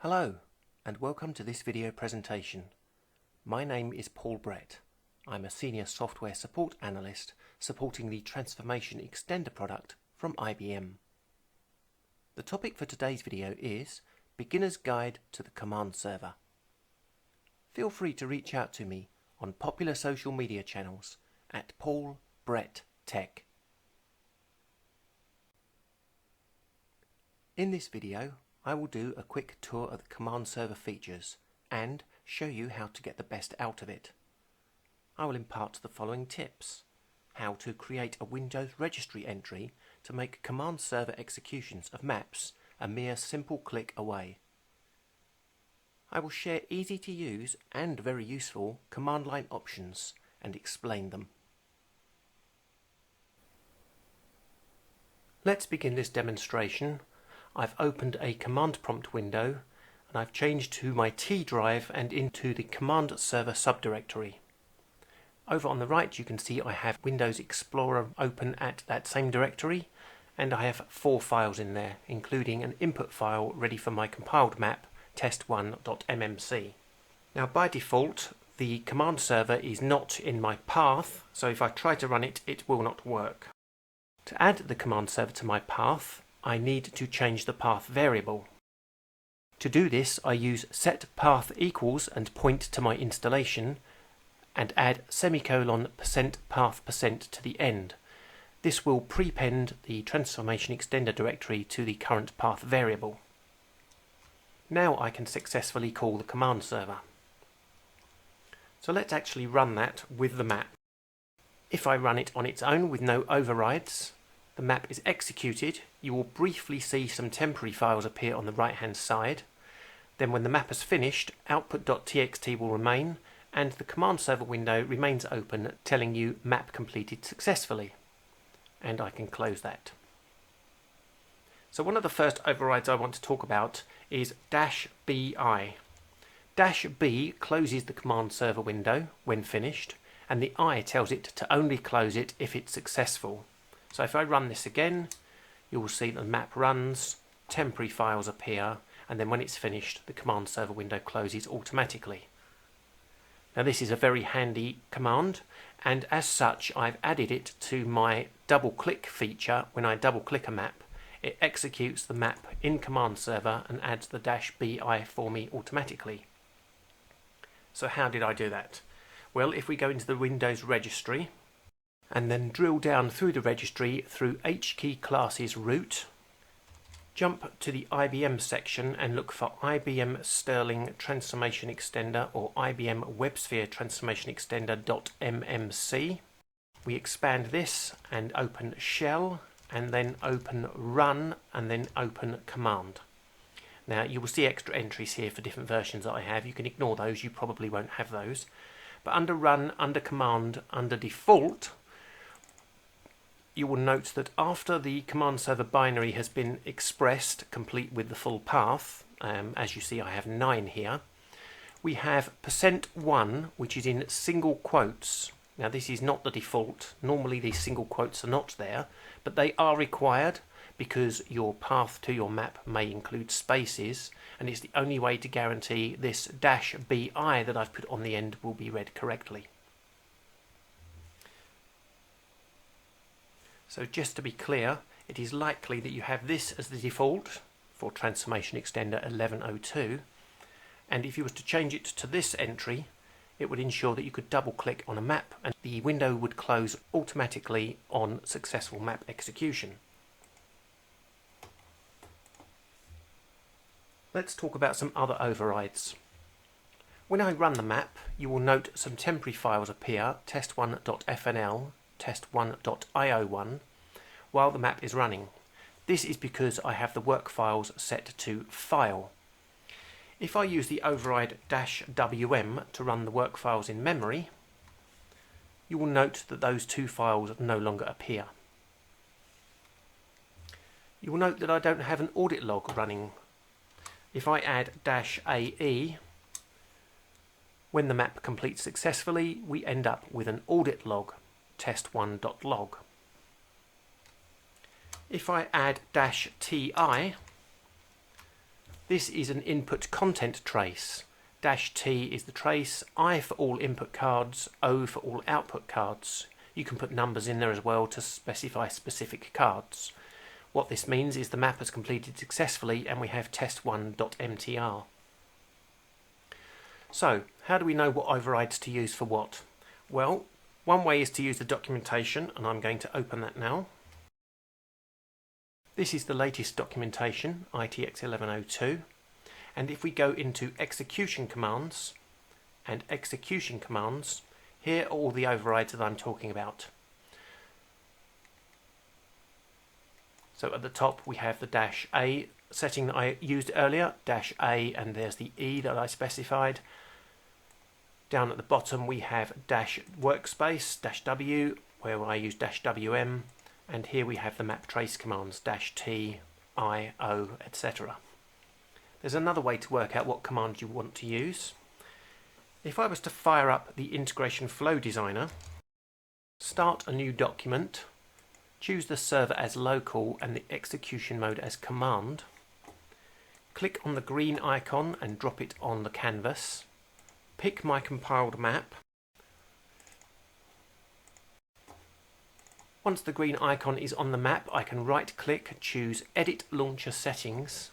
Hello and welcome to this video presentation. My name is Paul Brett. I'm a Senior Software Support Analyst supporting the Transformation Extender product from IBM. The topic for today's video is Beginner's Guide to the Command Server. Feel free to reach out to me on popular social media channels at Paul Brett Tech. In this video, I will do a quick tour of the command server features and show you how to get the best out of it. I will impart the following tips: how to create a Windows Registry entry to make command server executions of maps a mere simple click away. I will share easy to use and very useful command line options and explain them. Let's begin this demonstration. I've opened a command prompt window and I've changed to my T drive and into the command server subdirectory. Over on the right you can see I have Windows Explorer open at that same directory, and I have 4 files in there, including an input file ready for my compiled map Extender.mmc. Now by default the command server is not in my path, so if I try to run it, it will not work. To add the command server to my path, I need to change the path variable. To do this, I use set path equals and point to my installation and add semicolon %path% to the end. This will prepend the Transformation Extender directory to the current path variable. Now I can successfully call the command server. So let's actually run that with the map. If I run it on its own with no overrides, the map is executed. You will briefly see some temporary files appear on the right hand side. Then when the map is finished, output.txt will remain and the command server window remains open, telling you map completed successfully. And I can close that. So one of the first overrides I want to talk about is -bi. -b closes the command server window when finished, and the I tells it to only close it if it's successful. So if I run this again, you will see that the map runs, temporary files appear, and then when it's finished, the command server window closes automatically. Now this is a very handy command, and as such I've added it to my double click feature. When I double click a map, it executes the map in command server and adds the -bi for me automatically. So how did I do that? Well, if we go into the Windows Registry and then drill down through the registry through HKey classes root, jump to the IBM section and look for IBM Sterling Transformation Extender or IBM WebSphere Transformation Extender.mmc. We expand this and open shell and then open run and then open command. Now you will see extra entries here for different versions that I have. You can ignore those, you probably won't have those. But under run, under command, under default, you will note that after the command server binary has been expressed, complete with the full path, as you see I have 9 here, we have %1, which is in single quotes. Now this is not the default. Normally these single quotes are not there, but they are required because your path to your map may include spaces, and it's the only way to guarantee this -bi that I've put on the end will be read correctly. So just to be clear, it is likely that you have this as the default for Transformation Extender 1102, and if you was to change it to this entry, it would ensure that you could double click on a map and the window would close automatically on successful map execution. Let's talk about some other overrides. When I run the map, you will note some temporary files appear, test1.fnl, test1.io1, while the map is running. This is because I have the work files set to file. If I use the override -wm to run the work files in memory, you will note that those 2 files no longer appear. You will note that I don't have an audit log running. If I add -ae, when the map completes successfully, we end up with an audit log, test1.log. If I add -ti, This is an input content trace. -T is the trace, I for all input cards, O for all output cards. You can put numbers in there as well to specify specific cards. What this means is the map has completed successfully and we have test1.mtr. So, how do we know what overrides to use for what? Well, one way is to use the documentation, and I'm going to open that now. This is the latest documentation, ITX 1102, and if we go into execution commands and execution commands, here are all the overrides that I'm talking about. So at the top we have the -A setting that I used earlier, -A, and there's the E that I specified. Down at the bottom we have -workspace, -W, where I use -WM, and here we have the map trace commands, -T, I, O, etc. There's another way to work out what command you want to use. If I was to fire up the integration flow designer, start a new document, choose the server as local and the execution mode as command, click on the green icon and drop it on the canvas, pick my compiled map. Once the green icon is on the map, I can right click, choose Edit Launcher Settings.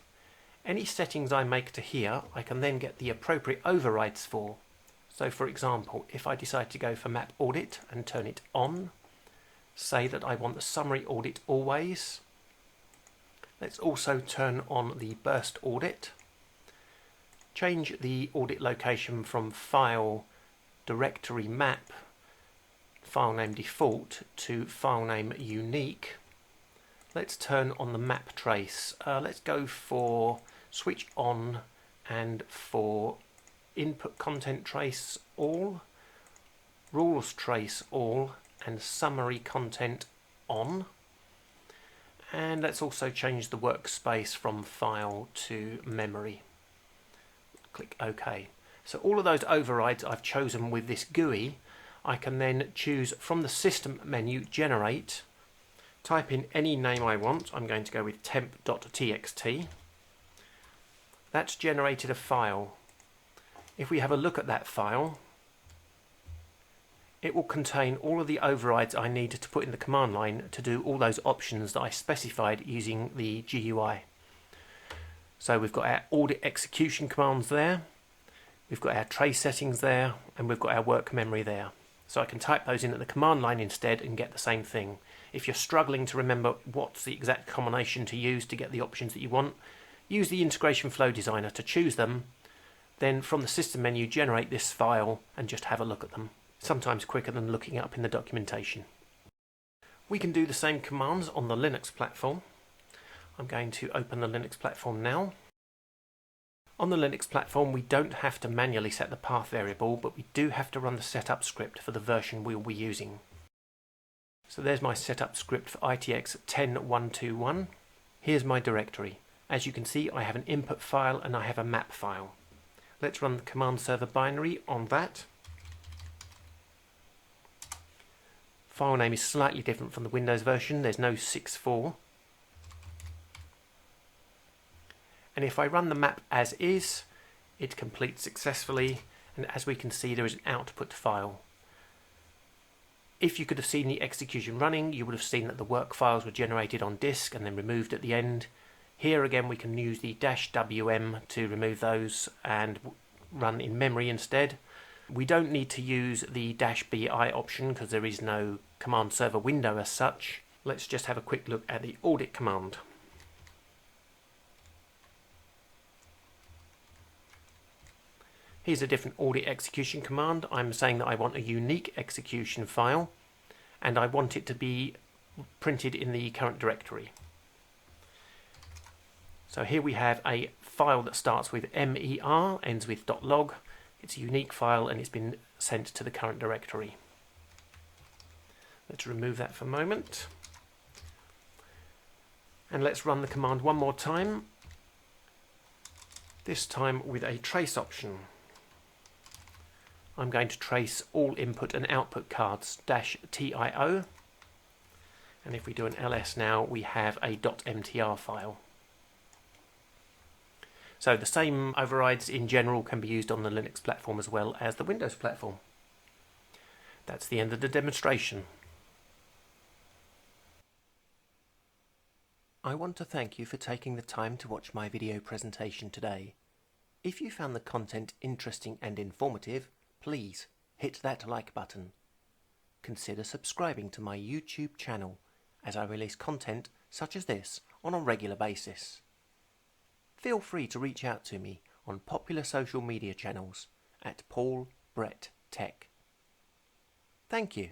Any settings I make to here, I can then get the appropriate overrides for. So for example, if I decide to go for map audit and turn it on, say that I want the summary audit always. Let's also turn on the burst audit. Change the audit location from file directory map, file name default, to file name unique. Let's turn on the map trace. Let's go for switch on and for input content trace all, rules trace all, and summary content on. And let's also change the workspace from file to memory. Click OK. So all of those overrides I've chosen with this GUI, I can then choose from the system menu, generate, type in any name I want. I'm going to go with temp.txt. That's generated a file. If we have a look at that file, it will contain all of the overrides I need to put in the command line to do all those options that I specified using the GUI. So we've got our audit execution commands there, we've got our trace settings there, and we've got our work memory there. So I can type those in at the command line instead and get the same thing. If you're struggling to remember what's the exact combination to use to get the options that you want, use the integration flow designer to choose them, then from the system menu generate this file and just have a look at them. Sometimes quicker than looking up in the documentation. We can do the same commands on the Linux platform. I'm going to open the Linux platform now. On the Linux platform we don't have to manually set the path variable, but we do have to run the setup script for the version we'll be using. So there's my setup script for ITX 10.121. Here's my directory. As you can see, I have an input file and I have a map file. Let's run the command server binary on that. File name is slightly different from the Windows version. There's no 64. And if I run the map as is, it completes successfully, and as we can see there is an output file. If you could have seen the execution running, you would have seen that the work files were generated on disk and then removed at the end. Here again we can use the -WM to remove those and run in memory instead. We don't need to use the -BI option because there is no command server window as such. Let's just have a quick look at the audit command. Here's a different audit execution command. I'm saying that I want a unique execution file and I want it to be printed in the current directory. So here we have a file that starts with MER, ends with .log. It's a unique file and it's been sent to the current directory. Let's remove that for a moment. And let's run the command one more time. This time with a trace option. I'm going to trace all input and output cards -TIO. And if we do an ls now, we have a .mtr file. So the same overrides in general can be used on the Linux platform as well as the Windows platform. That's the end of the demonstration. I want to thank you for taking the time to watch my video presentation today. If you found the content interesting and informative, please hit that like button. Consider subscribing to my YouTube channel as I release content such as this on a regular basis. Feel free to reach out to me on popular social media channels at Paul Brett Tech. Thank you.